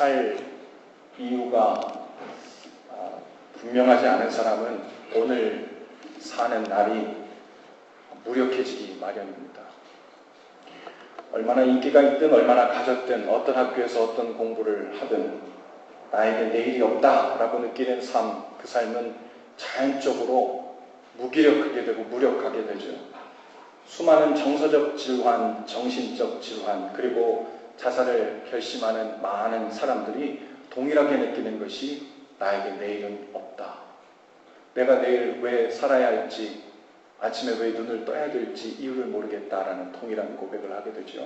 살 이유가 분명하지 않은 사람은 오늘 사는 날이 무력해지기 마련입니다. 얼마나 인기가 있든 얼마나 가졌든 어떤 학교에서 어떤 공부를 하든 나에게 내일이 없다라고 느끼는 삶, 그 삶은 자연적으로 무기력하게 되고 무력하게 되죠. 수많은 정서적 질환, 정신적 질환, 그리고 자살을 결심하는 많은 사람들이 동일하게 느끼는 것이 나에게 내일은 없다. 내가 내일 왜 살아야 할지, 아침에 왜 눈을 떠야 될지 이유를 모르겠다라는 동일한 고백을 하게 되죠.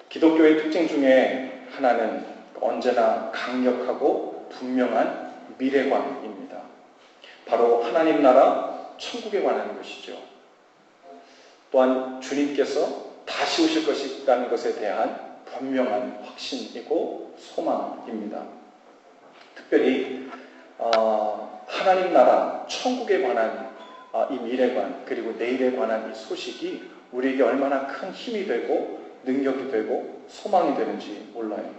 기독교의 특징 중에 하나는 언제나 강력하고 분명한 미래관입니다. 바로 하나님 나라, 천국에 관한 것이죠. 또한 주님께서 다시 오실 것이라는 것에 대한 분명한 확신이고 소망입니다. 특별히 하나님 나라, 천국에 관한 이 미래관, 그리고 내일에 관한 이 소식이 우리에게 얼마나 큰 힘이 되고 능력이 되고 소망이 되는지 몰라요.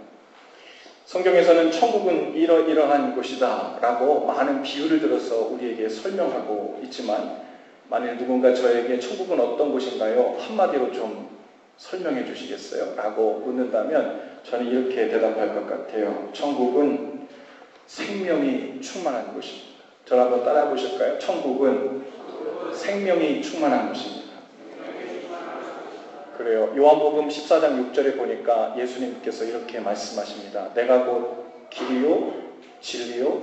성경에서는 천국은 이러이러한 곳이다 라고 많은 비유를 들어서 우리에게 설명하고 있지만, 만일 누군가 저에게 천국은 어떤 곳인가요? 한마디로 좀 설명해 주시겠어요? 라고 묻는다면 저는 이렇게 대답할 것 같아요. 천국은 생명이 충만한 곳입니다. 저를 한번 따라 보실까요? 천국은 생명이 충만한 곳입니다. 그래요. 요한복음 14장 6절에 보니까 예수님께서 이렇게 말씀하십니다. 내가 곧 길이요 진리요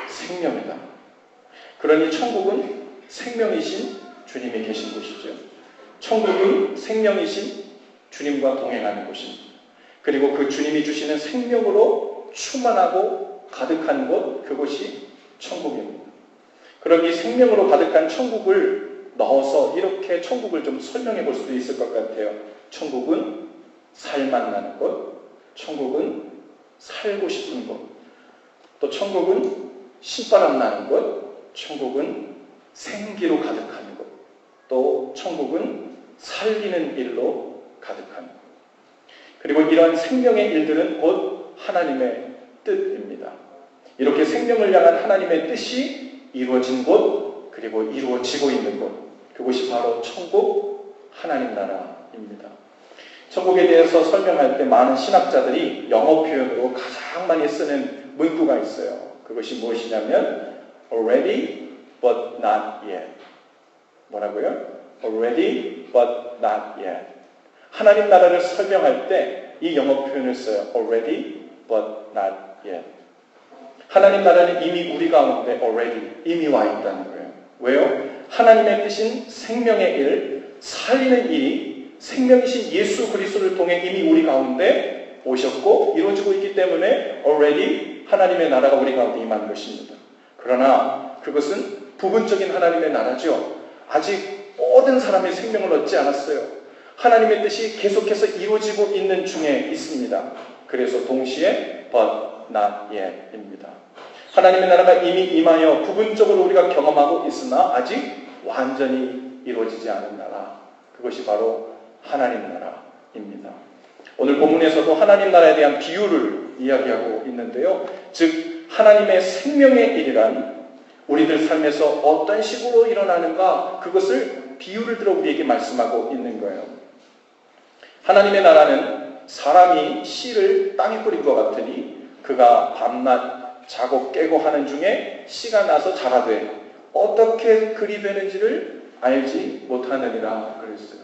생명이다. 그러니 천국은 생명이신 주님이 계신 곳이죠. 천국은 생명이신 주님과 동행하는 곳입니다. 그리고 그 주님이 주시는 생명으로 충만하고 가득한 곳, 그곳이 천국입니다. 그럼 이 생명으로 가득한 천국을 넣어서 이렇게 천국을 좀 설명해 볼 수도 있을 것 같아요. 천국은 살맛 나는 곳, 천국은 살고 싶은 곳, 또 천국은 신바람 나는 곳, 천국은 생기로 가득한 곳, 또 천국은 살리는 일로 가득한 곳. 그리고 이러한 생명의 일들은 곧 하나님의 뜻입니다. 이렇게 생명을 향한 하나님의 뜻이 이루어진 곳, 그리고 이루어지고 있는 곳, 그곳이 바로 천국, 하나님 나라입니다. 천국에 대해서 설명할 때 많은 신학자들이 영어 표현으로 가장 많이 쓰는 문구가 있어요. 그것이 무엇이냐면 already but not yet. 뭐라고요? already but not yet. 하나님 나라를 설명할 때 이 영어 표현을 써요. already but not yet. 하나님 나라는 이미 우리 가운데 already, 이미 와 있다는 거예요. 왜요? 하나님의 뜻인 생명의 일, 살리는 일이 생명이신 예수 그리스도를 통해 이미 우리 가운데 오셨고 이루어지고 있기 때문에 already 하나님의 나라가 우리 가운데 임한 것입니다. 그러나 그것은 부분적인 하나님의 나라죠. 아직 모든 사람이 생명을 얻지 않았어요. 하나님의 뜻이 계속해서 이루어지고 있는 중에 있습니다. 그래서 동시에 but not yet 입니다. 하나님의 나라가 이미 임하여 부분적으로 우리가 경험하고 있으나 아직 완전히 이루어지지 않은 나라, 그것이 바로 하나님 나라입니다. 오늘 본문에서도 하나님 나라에 대한 비유를 이야기하고 있는데요. 즉 하나님의 생명의 일이란 우리들 삶에서 어떤 식으로 일어나는가, 그것을 비유를 들어 우리에게 말씀하고 있는 거예요. 하나님의 나라는 사람이 씨를 땅에 뿌린 것 같으니 그가 밤낮 자고 깨고 하는 중에 씨가 나서 자라되 어떻게 그리 되는지를 알지 못하느니라 그랬어요.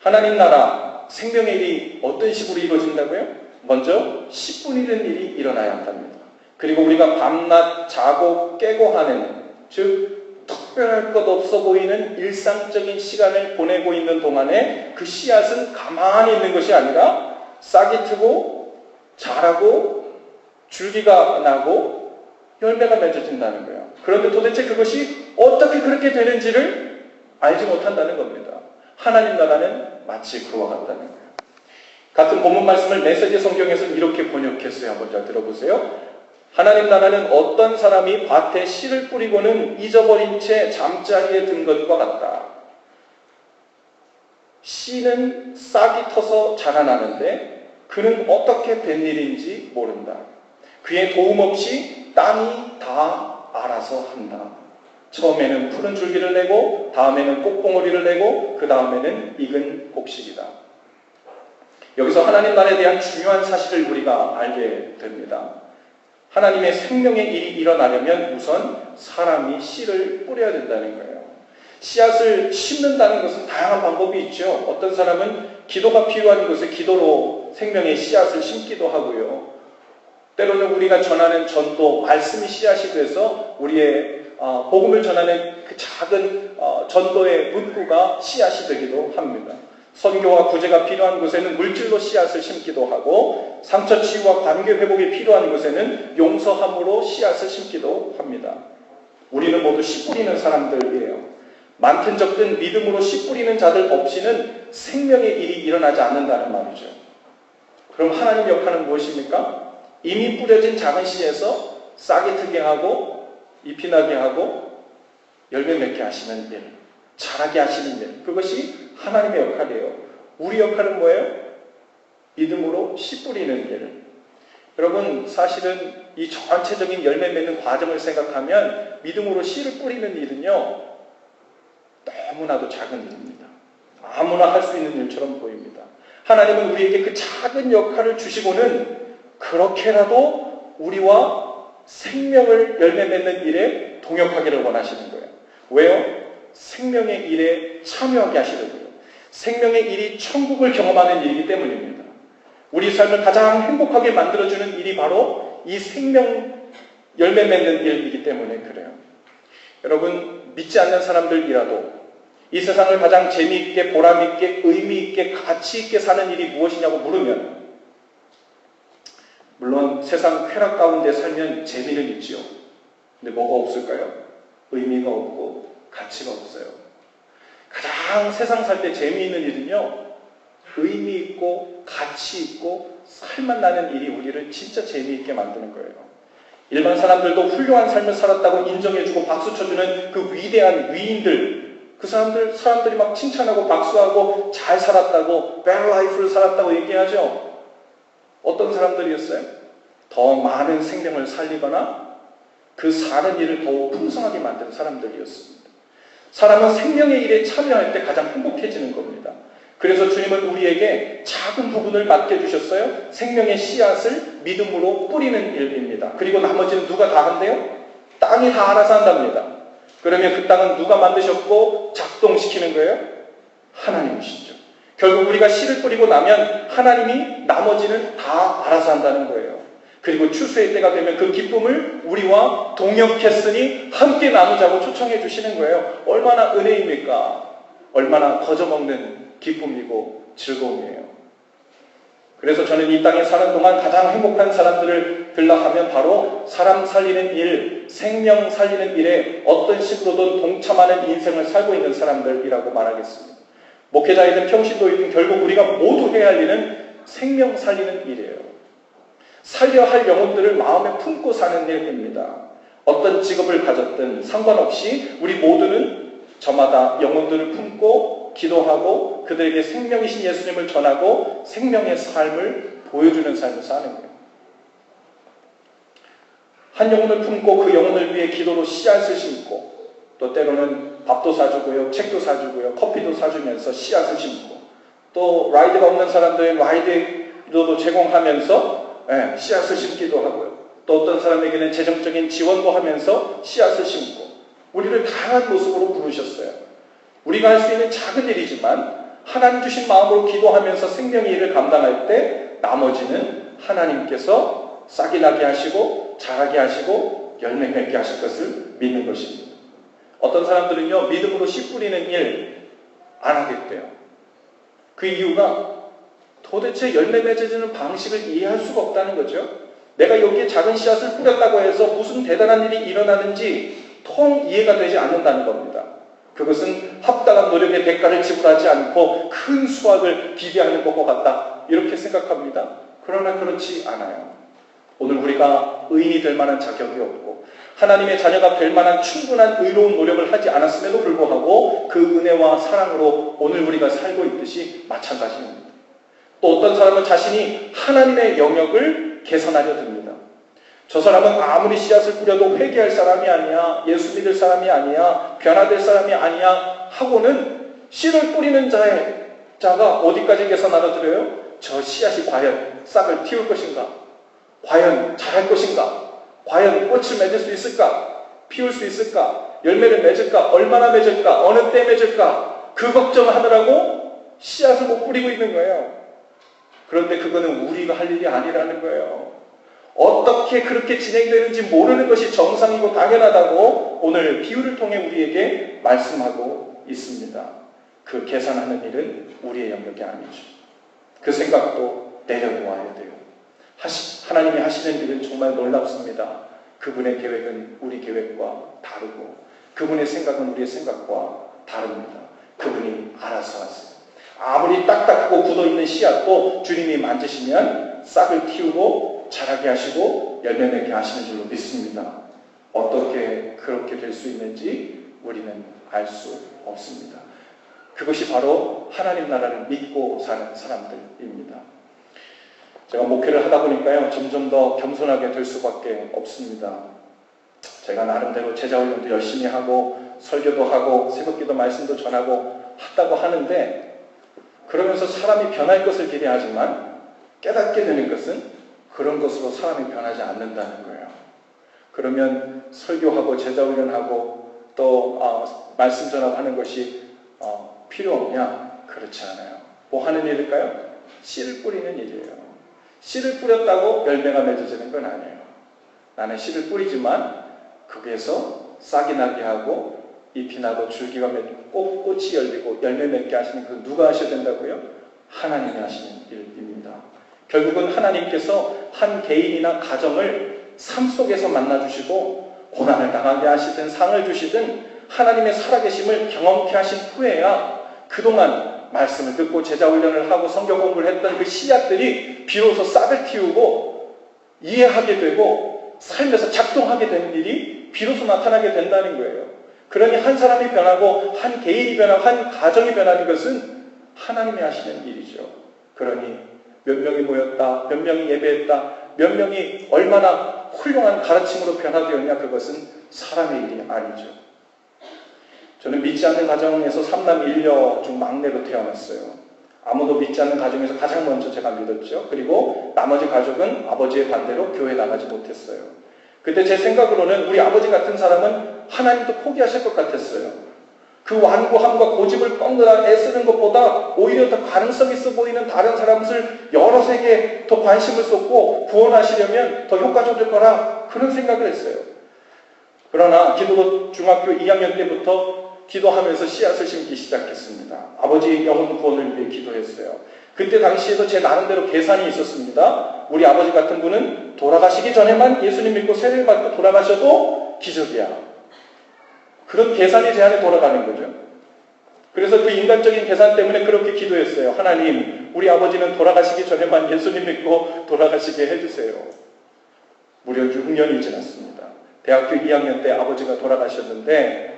하나님 나라 생명의 일이 어떤 식으로 이루어진다고요? 먼저 씨 뿌리는 일이 일어나야 한답니다. 그리고 우리가 밤낮 자고 깨고 하는, 즉 특별할 것 없어 보이는 일상적인 시간을 보내고 있는 동안에 그 씨앗은 가만히 있는 것이 아니라 싹이 트고 자라고 줄기가 나고 열매가 맺어진다는 거예요. 그런데 도대체 그것이 어떻게 그렇게 되는지를 알지 못한다는 겁니다. 하나님 나라는 마치 그와 같다는 거예요. 같은 본문 말씀을 메시지 성경에서는 이렇게 번역했어요. 한번 잘 들어보세요. 하나님 나라는 어떤 사람이 밭에 씨를 뿌리고는 잊어버린 채 잠자리에 든 것과 같다. 씨는 싹이 터서 자라나는데 그는 어떻게 된 일인지 모른다. 그의 도움 없이 땅이 다 알아서 한다. 처음에는 푸른 줄기를 내고, 다음에는 꽃봉오리를 내고, 그 다음에는 익은 곡식이다. 여기서 하나님 나라에 대한 중요한 사실을 우리가 알게 됩니다. 하나님의 생명의 일이 일어나려면 우선 사람이 씨를 뿌려야 된다는 거예요. 씨앗을 심는다는 것은 다양한 방법이 있죠. 어떤 사람은 기도가 필요한 곳에 기도로 생명의 씨앗을 심기도 하고요. 때로는 우리가 전하는 전도, 말씀이 씨앗이 돼서 우리의 복음을 전하는 그 작은 전도의 문구가 씨앗이 되기도 합니다. 선교와 구제가 필요한 곳에는 물질로 씨앗을 심기도 하고, 상처 치유와 관계 회복이 필요한 곳에는 용서함으로 씨앗을 심기도 합니다. 우리는 모두 씨 뿌리는 사람들이에요. 많든 적든 믿음으로 씨 뿌리는 자들 없이는 생명의 일이 일어나지 않는다는 말이죠. 그럼 하나님 역할은 무엇입니까? 이미 뿌려진 작은 씨에서 싹이 트게 하고 잎이 나게 하고 열매 맺게 하시는 일, 자라게 하시는 일, 그것이 하나님의 역할이에요. 우리 역할은 뭐예요? 믿음으로 씨 뿌리는 일. 여러분, 사실은 이 전체적인 열매 맺는 과정을 생각하면 믿음으로 씨를 뿌리는 일은요, 너무나도 작은 일입니다. 아무나 할 수 있는 일처럼 보입니다. 하나님은 우리에게 그 작은 역할을 주시고는 그렇게라도 우리와 생명을 열매 맺는 일에 동역하기를 원하시는 거예요. 왜요? 생명의 일에 참여하게 하시려고요. 생명의 일이 천국을 경험하는 일이기 때문입니다. 우리 삶을 가장 행복하게 만들어주는 일이 바로 이 생명 열매 맺는 일이기 때문에 그래요. 여러분, 믿지 않는 사람들이라도 이 세상을 가장 재미있게, 보람있게, 의미있게, 가치있게 사는 일이 무엇이냐고 물으면, 물론 세상 쾌락 가운데 살면 재미는 있지요. 근데 뭐가 없을까요? 의미가 없고 가치가 없어요. 가장 세상 살 때 재미있는 일은요, 의미 있고 가치 있고 살맛 나는 일이 우리를 진짜 재미있게 만드는 거예요. 일반 사람들도 훌륭한 삶을 살았다고 인정해주고 박수 쳐주는 그 위대한 위인들, 그 사람들이 막 칭찬하고 박수하고 잘 살았다고, better life를 살았다고 얘기하죠. 어떤 사람들이었어요? 더 많은 생명을 살리거나 그 사는 일을 더욱 풍성하게 만든 사람들이었습니다. 사람은 생명의 일에 참여할 때 가장 행복해지는 겁니다. 그래서 주님은 우리에게 작은 부분을 맡겨주셨어요. 생명의 씨앗을 믿음으로 뿌리는 일입니다. 그리고 나머지는 누가 다 한대요? 땅이 다 알아서 한답니다. 그러면 그 땅은 누가 만드셨고 작동시키는 거예요? 하나님이시죠. 결국 우리가 씨를 뿌리고 나면 하나님이 나머지는 다 알아서 한다는 거예요. 그리고 추수의 때가 되면 그 기쁨을 우리와 동역했으니 함께 나누자고 초청해 주시는 거예요. 얼마나 은혜입니까? 얼마나 거저먹는 기쁨이고 즐거움이에요. 그래서 저는 이 땅에 사는 동안 가장 행복한 사람들을 들라 하면 바로 사람 살리는 일, 생명 살리는 일에 어떤 식으로든 동참하는 인생을 살고 있는 사람들이라고 말하겠습니다. 목회자이든 평신도이든 결국 우리가 모두 해야 할 일은 생명 살리는 일이에요. 살려야 할 영혼들을 마음에 품고 사는 일입니다. 어떤 직업을 가졌든 상관없이 우리 모두는 저마다 영혼들을 품고 기도하고 그들에게 생명이신 예수님을 전하고 생명의 삶을 보여주는 삶을 사는 거예요. 한 영혼을 품고 그 영혼을 위해 기도로 씨앗을 심고, 또 때로는 밥도 사주고요, 책도 사주고요, 커피도 사주면서 씨앗을 심고, 또 라이드가 없는 사람들은 라이드도 제공하면서 씨앗을 심기도 하고요. 또 어떤 사람에게는 재정적인 지원도 하면서 씨앗을 심고, 우리를 다양한 모습으로 부르셨어요. 우리가 할 수 있는 작은 일이지만 하나님 주신 마음으로 기도하면서 생명의 일을 감당할 때 나머지는 하나님께서 싹이 나게 하시고 자라게 하시고 열매 맺게 하실 것을 믿는 것입니다. 어떤 사람들은요, 믿음으로 씨 뿌리는 일 안 하겠대요. 그 이유가 도대체 열매 맺어지는 방식을 이해할 수가 없다는 거죠. 내가 여기에 작은 씨앗을 뿌렸다고 해서 무슨 대단한 일이 일어나는지 통 이해가 되지 않는다는 겁니다. 그것은 합당한 노력의 대가를 지불하지 않고 큰 수확을 기대하는 것과 같다, 이렇게 생각합니다. 그러나 그렇지 않아요. 오늘 우리가 의인이 될 만한 자격이 없고 하나님의 자녀가 될 만한 충분한 의로운 노력을 하지 않았음에도 불구하고 그 은혜와 사랑으로 오늘 우리가 살고 있듯이 마찬가지입니다. 또 어떤 사람은 자신이 하나님의 영역을 개선하려 듭니다. 저 사람은 아무리 씨앗을 뿌려도 회개할 사람이 아니야, 예수 믿을 사람이 아니야, 변화될 사람이 아니야 하고는 씨를 뿌리는 자가 어디까지 개선하려 들어요? 저 씨앗이 과연 싹을 틔울 것인가? 과연 자랄 것인가? 과연 꽃을 맺을 수 있을까? 피울 수 있을까? 열매를 맺을까? 얼마나 맺을까? 어느 때 맺을까? 그 걱정하느라고 씨앗을 못 뿌리고 있는 거예요. 그런데 그거는 우리가 할 일이 아니라는 거예요. 어떻게 그렇게 진행되는지 모르는 것이 정상이고 당연하다고 오늘 비유를 통해 우리에게 말씀하고 있습니다. 그 계산하는 일은 우리의 영역이 아니죠. 그 생각도 내려놓아야 돼요. 하나님이 하시는 일은 정말 놀랍습니다. 그분의 계획은 우리 계획과 다르고 그분의 생각은 우리의 생각과 다릅니다. 그분이 알아서 하세요. 아무리 딱딱하고 굳어있는 씨앗도 주님이 만지시면 싹을 틔우고 자라게 하시고 열매 맺게 하시는 줄로 믿습니다. 어떻게 그렇게 될 수 있는지 우리는 알 수 없습니다. 그것이 바로 하나님 나라를 믿고 사는 사람들입니다. 제가 목회를 하다 보니까요, 점점 더 겸손하게 될 수밖에 없습니다. 제가 나름대로 제자훈련도 열심히 하고 설교도 하고 새벽기도 말씀도 전하고 한다고 하는데, 그러면서 사람이 변할 것을 기대하지만 깨닫게 되는 것은 그런 것으로 사람이 변하지 않는다는 거예요. 그러면 설교하고 제자훈련하고 또 말씀 전하고 하는 것이 필요 없냐? 그렇지 않아요. 뭐 하는 일일까요? 씨를 뿌리는 일이에요. 씨를 뿌렸다고 열매가 맺어지는 건 아니에요. 나는 씨를 뿌리지만 거기에서 싹이 나게 하고 잎이 나고 줄기가 맺고 꽃이 열리고 열매 맺게 하시는 그 누가 하셔야 된다고요? 하나님이 하시는 일입니다. 결국은 하나님께서 한 개인이나 가정을 삶 속에서 만나주시고 고난을 당하게 하시든 상을 주시든 하나님의 살아계심을 경험케 하신 후에야 그동안 말씀을 듣고 제자훈련을 하고 성경 공부를 했던 그 씨앗들이 비로소 싹을 틔우고 이해하게 되고 삶에서 작동하게 되는 일이 비로소 나타나게 된다는 거예요. 그러니 한 사람이 변하고 한 개인이 변하고 한 가정이 변하는 것은 하나님이 하시는 일이죠. 그러니 몇 명이 모였다, 몇 명이 예배했다, 몇 명이 얼마나 훌륭한 가르침으로 변화되었냐, 그것은 사람의 일이 아니죠. 저는 믿지 않는 가정에서 3남 1녀 중 막내로 태어났어요. 아무도 믿지 않는 가정에서 가장 먼저 제가 믿었죠. 그리고 나머지 가족은 아버지의 반대로 교회에 나가지 못했어요. 그때 제 생각으로는 우리 아버지 같은 사람은 하나님도 포기하실 것 같았어요. 그 완고함과 고집을 꺾느라 애쓰는 것보다 오히려 더 가능성 있어 보이는 다른 사람을 여럿에게 더 관심을 쏟고 구원하시려면 더 효과적일 거라, 그런 생각을 했어요. 그러나 기독교 중학교 2학년 때부터 기도하면서 씨앗을 심기 시작했습니다. 아버지 영혼 구원을 위해 기도했어요. 그때 당시에도 제 나름대로 계산이 있었습니다. 우리 아버지 같은 분은 돌아가시기 전에만 예수님 믿고 세례를 받고 돌아가셔도 기적이야. 그런 계산이 제 안에 돌아가는 거죠. 그래서 그 인간적인 계산 때문에 그렇게 기도했어요. 하나님, 우리 아버지는 돌아가시기 전에만 예수님 믿고 돌아가시게 해주세요. 무려 6년이 지났습니다. 대학교 2학년 때 아버지가 돌아가셨는데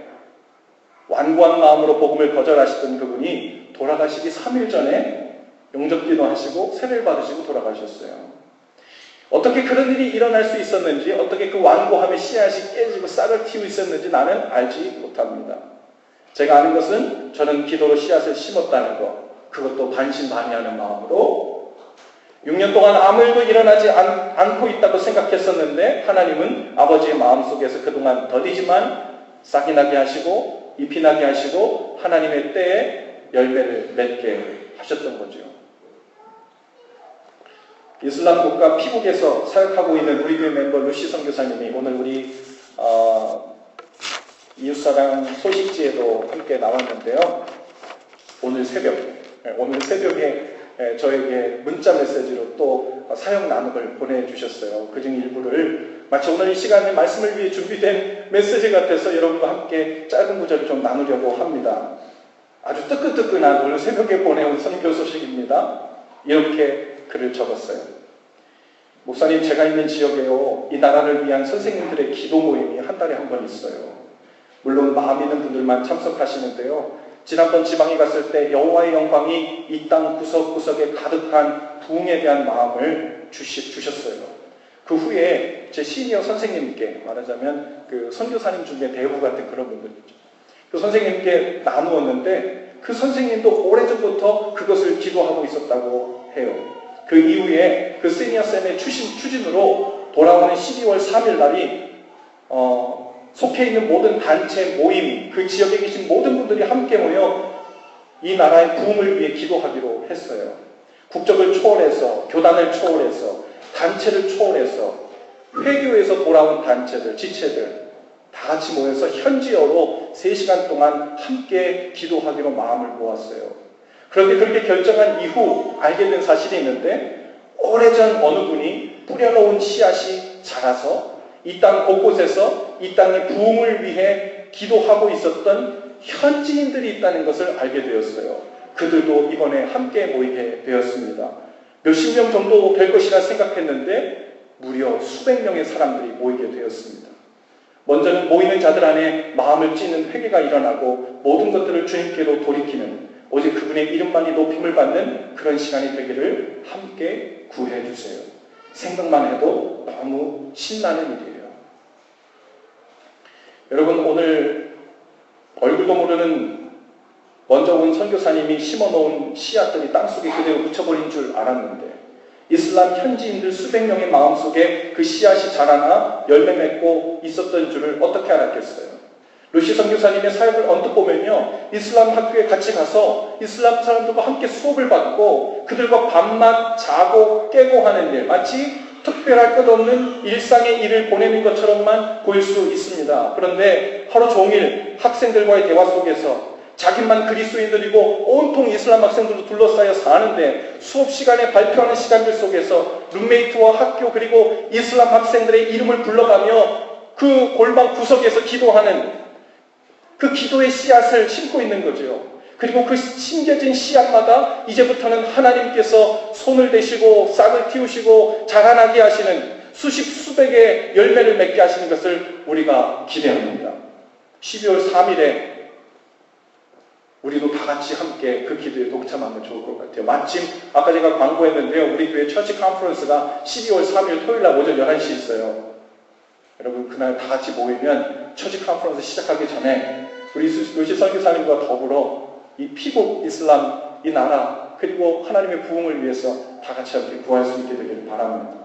완고한 마음으로 복음을 거절하시던 그분이 돌아가시기 3일 전에 영접기도 하시고 세례를 받으시고 돌아가셨어요. 어떻게 그런 일이 일어날 수 있었는지, 어떻게 그 완고함의 씨앗이 깨지고 싹을 틔우고 있었는지 나는 알지 못합니다. 제가 아는 것은 저는 기도로 씨앗을 심었다는 것, 그것도 반신반의하는 마음으로 6년 동안 아무 일도 일어나지 않고 있다고 생각했었는데 하나님은 아버지의 마음속에서 그동안 더디지만 싹이 나게 하시고 잎이 나게 하시고 하나님의 때에 열매를 맺게 하셨던 거죠. 이슬람 국가 피국에서 사역하고 있는 우리 교회 멤버 루시 선교사님이 오늘 우리 이웃사랑 소식지에도 함께 나왔는데요. 오늘 새벽에 저에게 문자 메시지로 또 사역 나눔을 보내주셨어요. 그중 일부를 마치 오늘 이 시간에 말씀을 위해 준비된 메시지 같아서 여러분과 함께 짧은 구절을 좀 나누려고 합니다. 아주 뜨끈뜨끈한 오늘 새벽에 보내온 선교 소식입니다. 이렇게 글을 적었어요. 목사님, 제가 있는 지역에요, 이 나라를 위한 선생님들의 기도 모임이 한 달에 한 번 있어요. 물론 마음 있는 분들만 참석하시는데요. 지난번 지방에 갔을 때 여호와의 영광이 이 땅 구석구석에 가득한 부흥에 대한 마음을 주셨어요. 그 후에 제 시니어 선생님께, 말하자면 그 선교사님 중에 대부 같은 그런 분들이죠. 그 선생님께 나누었는데 그 선생님도 오래전부터 그것을 기도하고 있었다고 해요. 그 이후에 그 시니어쌤의 추진으로 돌아오는 12월 3일 날이 속해 있는 모든 단체 모임, 그 지역에 계신 모든 분들이 함께 모여 이 나라의 부흥을 위해 기도하기로 했어요. 국적을 초월해서, 교단을 초월해서, 단체를 초월해서 회교에서 돌아온 단체들, 지체들 다 같이 모여서 현지어로 3시간 동안 함께 기도하기로 마음을 모았어요. 그런데 그렇게 결정한 이후 알게 된 사실이 있는데, 오래전 어느 분이 뿌려놓은 씨앗이 자라서 이 땅 곳곳에서 이 땅의 부흥을 위해 기도하고 있었던 현지인들이 있다는 것을 알게 되었어요. 그들도 이번에 함께 모이게 되었습니다. 몇십 명 정도 될 것이라 생각했는데 무려 수백 명의 사람들이 모이게 되었습니다. 먼저는 모이는 자들 안에 마음을 찢는 회개가 일어나고 모든 것들을 주님께로 돌이키는, 오직 그분의 이름만이 높임을 받는 그런 시간이 되기를 함께 구해 주세요. 생각만 해도 너무 신나는 일이에요. 여러분, 오늘 얼굴도 모르는 먼저 온 선교사님이 심어놓은 씨앗들이 땅속에 그대로 묻혀버린 줄 알았는데, 이슬람 현지인들 수백 명의 마음속에 그 씨앗이 자라나 열매 맺고 있었던 줄을 어떻게 알았겠어요? 루시 선교사님의 사역을 언뜻 보면요, 이슬람 학교에 같이 가서 이슬람 사람들과 함께 수업을 받고 그들과 밤낮 자고 깨고 하는 일, 마치 특별할 것 없는 일상의 일을 보내는 것처럼만 보일 수 있습니다. 그런데 하루 종일 학생들과의 대화 속에서 자기만 그리스도인들이고 온통 이슬람 학생들로 둘러싸여 사는데, 수업 시간에 발표하는 시간들 속에서 룸메이트와 학교 그리고 이슬람 학생들의 이름을 불러가며 그 골방 구석에서 기도하는 그 기도의 씨앗을 심고 있는 거죠. 그리고 그 심겨진 씨앗마다 이제부터는 하나님께서 손을 대시고 싹을 틔우시고 자라나게 하시는, 수십 수백의 열매를 맺게 하시는 것을 우리가 기대합니다. 12월 3일에 우리도 다 같이 함께 그 기도에 동참하면 좋을 것 같아요. 마침 아까 제가 광고했는데요, 우리 교회 처치 컨퍼런스가 12월 3일 토요일날 오전 11시에 있어요. 여러분, 그날 다 같이 모이면 처치 컨퍼런스 시작하기 전에 우리 루시 선교사님과 더불어 이 피국 이슬람 이 나라 그리고 하나님의 부흥을 위해서 다 같이 함께 구할 수 있게 되기를 바랍니다.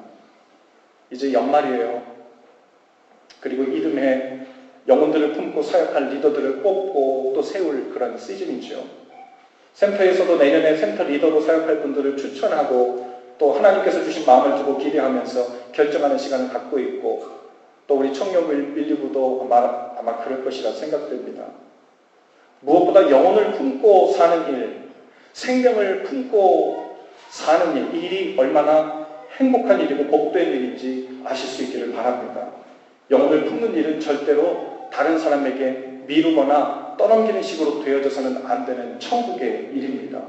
이제 연말이에요. 그리고 이듬해 영혼들을 품고 사역할 리더들을 뽑고 또 세울 그런 시즌이죠. 센터에서도 내년에 센터 리더로 사역할 분들을 추천하고 또 하나님께서 주신 마음을 두고 기대하면서 결정하는 시간을 갖고 있고, 또 우리 청년 밀리부도 아마 그럴 것이라 생각됩니다. 무엇보다 영혼을 품고 사는 일, 생명을 품고 사는 일, 이 일이 얼마나 행복한 일이고 복된 일인지 아실 수 있기를 바랍니다. 영혼을 품는 일은 절대로 다른 사람에게 미루거나 떠넘기는 식으로 되어져서는 안 되는 천국의 일입니다.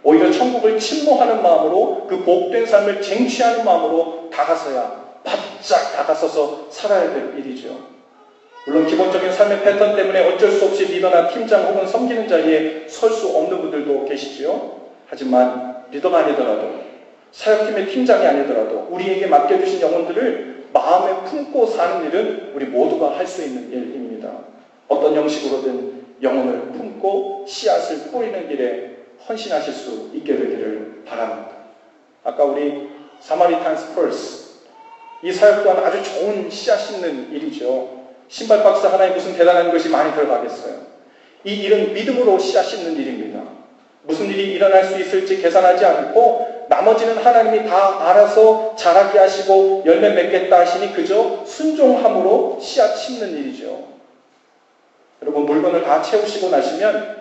오히려 천국을 침노하는 마음으로, 그 복된 삶을 쟁취하는 마음으로 다가서야, 바짝 다가서서 살아야 될 일이죠. 물론 기본적인 삶의 패턴 때문에 어쩔 수 없이 리더나 팀장 혹은 섬기는 자리에 설 수 없는 분들도 계시지요. 하지만 리더가 아니더라도, 사역팀의 팀장이 아니더라도 우리에게 맡겨주신 영혼들을 마음에 품고 사는 일은 우리 모두가 할 수 있는 일입니다. 어떤 형식으로든 영혼을 품고 씨앗을 뿌리는 일에 헌신하실 수 있게 되기를 바랍니다. 아까 우리 사마리탄스 펄스, 이 사역 또한 아주 좋은 씨앗 심는 일이죠. 신발 박스 하나에 무슨 대단한 것이 많이 들어가겠어요. 이 일은 믿음으로 씨앗 심는 일입니다. 무슨 일이 일어날 수 있을지 계산하지 않고 나머지는 하나님이 다 알아서 자라게 하시고 열매 맺겠다 하시니 그저 순종함으로 씨앗 심는 일이죠. 여러분, 물건을 다 채우시고 나시면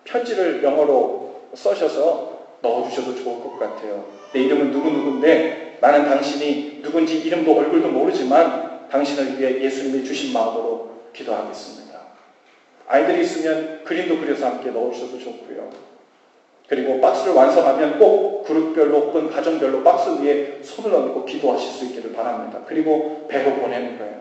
편지를 영어로 써셔서 넣어주셔도 좋을 것 같아요. 내 이름은 누구누구인데 나는 당신이 누군지 이름도 얼굴도 모르지만 당신을 위해 예수님이 주신 마음으로 기도하겠습니다. 아이들이 있으면 그림도 그려서 함께 넣어주셔도 좋고요. 그리고 박스를 완성하면 꼭 그룹별로 혹은 가정별로 박스 위에 손을 얹고 기도하실 수 있기를 바랍니다. 그리고 배로 보내는 거예요.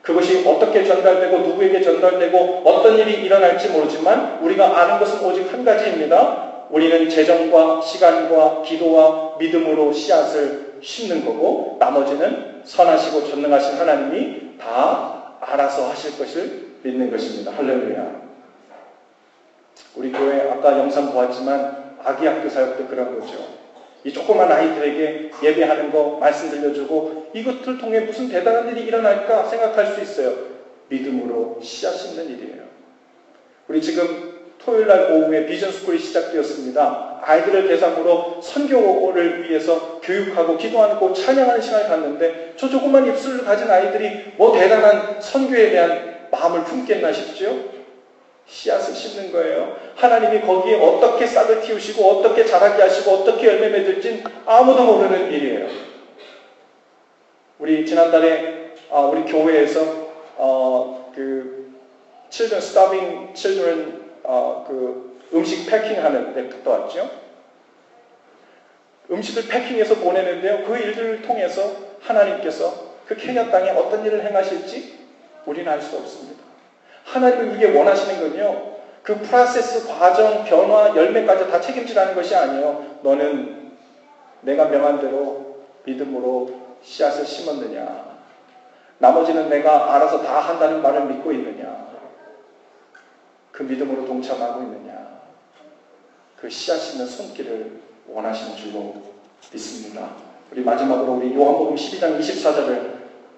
그것이 어떻게 전달되고 누구에게 전달되고 어떤 일이 일어날지 모르지만 우리가 아는 것은 오직 한 가지입니다. 우리는 재정과 시간과 기도와 믿음으로 씨앗을 심는 거고 나머지는 선하시고 전능하신 하나님이 다 알아서 하실 것을 믿는 것입니다. 할렐루야. 우리 교회 아까 영상 보았지만 아기 학교 사역 때 그런 거죠. 이 조그만 아이들에게 예배하는 거 말씀 들려주고 이것들 통해 무슨 대단한 일이 일어날까 생각할 수 있어요. 믿음으로 씨앗 심는 일이에요. 우리 지금 토요일날 오후에 비전스쿨이 시작되었습니다. 아이들을 대상으로 선교를 위해서 교육하고 기도하고 찬양하는 시간을 갖는데 저 조그만 입술을 가진 아이들이 뭐 대단한 선교에 대한 마음을 품겠나 싶죠? 씨앗을 심는 거예요. 하나님이 거기에 어떻게 싹을 틔우시고 어떻게 자라게 하시고 어떻게 열매 맺을진 아무도 모르는 일이에요. 우리 지난달에 우리 교회에서 그 Children Starving Children 그 음식 패킹하는 데 갔다 왔죠. 음식을 패킹해서 보내는데요. 그 일들을 통해서 하나님께서 그 케냐 땅에 어떤 일을 행하실지 우리는 알 수 없습니다. 하나님은 이게 원하시는 건요. 그 프로세스, 과정, 변화, 열매까지 다 책임지라는 것이 아니에요. 너는 내가 명한 대로 믿음으로 씨앗을 심었느냐. 나머지는 내가 알아서 다 한다는 말을 믿고 있느냐. 그 믿음으로 동참하고 있느냐. 그 씨앗 심는 손길을 원하시는 줄로 믿습니다. 우리 마지막으로 우리 요한복음 12장 24절을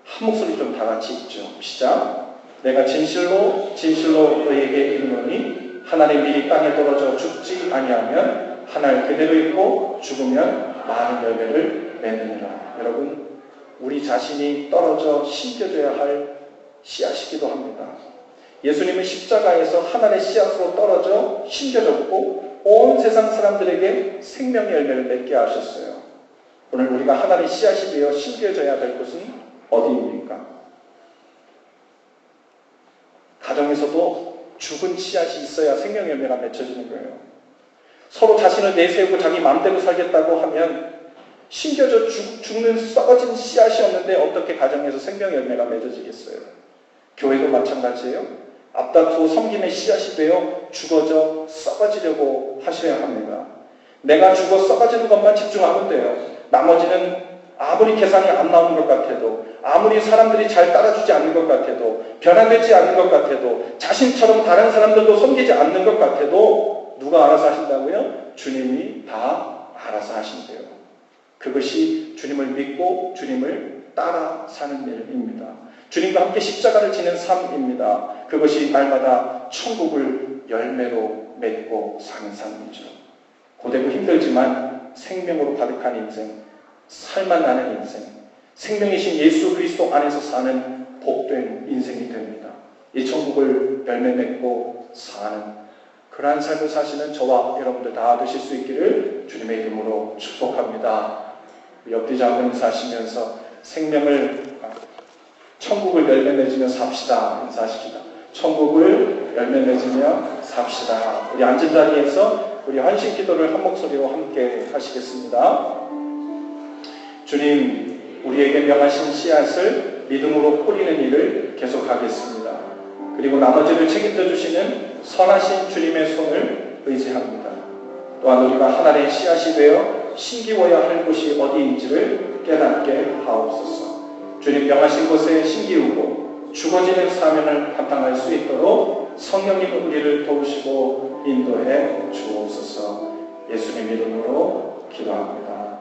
한 목소리 좀 다 같이 읽죠. 시작. 내가 진실로 진실로 너희에게 이르노니 하나님 밀이 땅에 떨어져 죽지 아니하면 한 알 그대로 있고 죽으면 많은 열매를 맺느니라. 여러분, 우리 자신이 떨어져 심겨져야 할 씨앗이기도 합니다. 예수님은 십자가에서 하나의 씨앗으로 떨어져 심겨졌고 온 세상 사람들에게 생명의 열매를 맺게 하셨어요. 오늘 우리가 하나의 씨앗이 되어 심겨져야 될 곳은 어디입니까? 가정에서도 죽은 씨앗이 있어야 생명의 열매가 맺혀지는 거예요. 서로 자신을 내세우고 자기 마음대로 살겠다고 하면 심겨져 죽는 썩어진 씨앗이 없는데 어떻게 가정에서 생명의 열매가 맺어지겠어요? 교회도 마찬가지예요. 앞다투어 섬김의 씨앗이 되어 죽어져 썩어지려고 하셔야 합니다. 내가 죽어 썩어지는 것만 집중하면 돼요. 나머지는 아무리 계산이 안 나오는 것 같아도, 아무리 사람들이 잘 따라주지 않는 것 같아도, 변화되지 않는 것 같아도, 자신처럼 다른 사람들도 섬기지 않는 것 같아도 누가 알아서 하신다고요? 주님이 다 알아서 하신대요. 그것이 주님을 믿고 주님을 따라 사는 일입니다. 주님과 함께 십자가를 지는 삶입니다. 그것이 날마다 천국을 열매로 맺고 사는 삶이죠. 고되고 힘들지만 생명으로 가득한 인생, 살만 나는 인생, 생명이신 예수 그리스도 안에서 사는 복된 인생이 됩니다. 이 천국을 열매 맺고 사는 그러한 삶을 사시는 저와 여러분들 다 되실 수 있기를 주님의 이름으로 축복합니다. 옆뒤 잡은 사시면서 천국을 열매 맺으며 삽시다. 인사하십시다. 천국을 열매 맺으며 삽시다. 우리 앉은 자리에서 우리 헌신 기도를 한 목소리로 함께 하시겠습니다. 주님, 우리에게 명하신 씨앗을 믿음으로 뿌리는 일을 계속하겠습니다. 그리고 나머지를 책임져 주시는 선하신 주님의 손을 의지합니다. 또한 우리가 하나님의 씨앗이 되어 심기워야 할 곳이 어디인지를 깨닫게 하옵소서. 주님 명하신 곳에 심기우고 죽어지는 사명을 감당할 수 있도록 성령님 우리를 도우시고 인도해 주옵소서. 예수님 이름으로 기도합니다.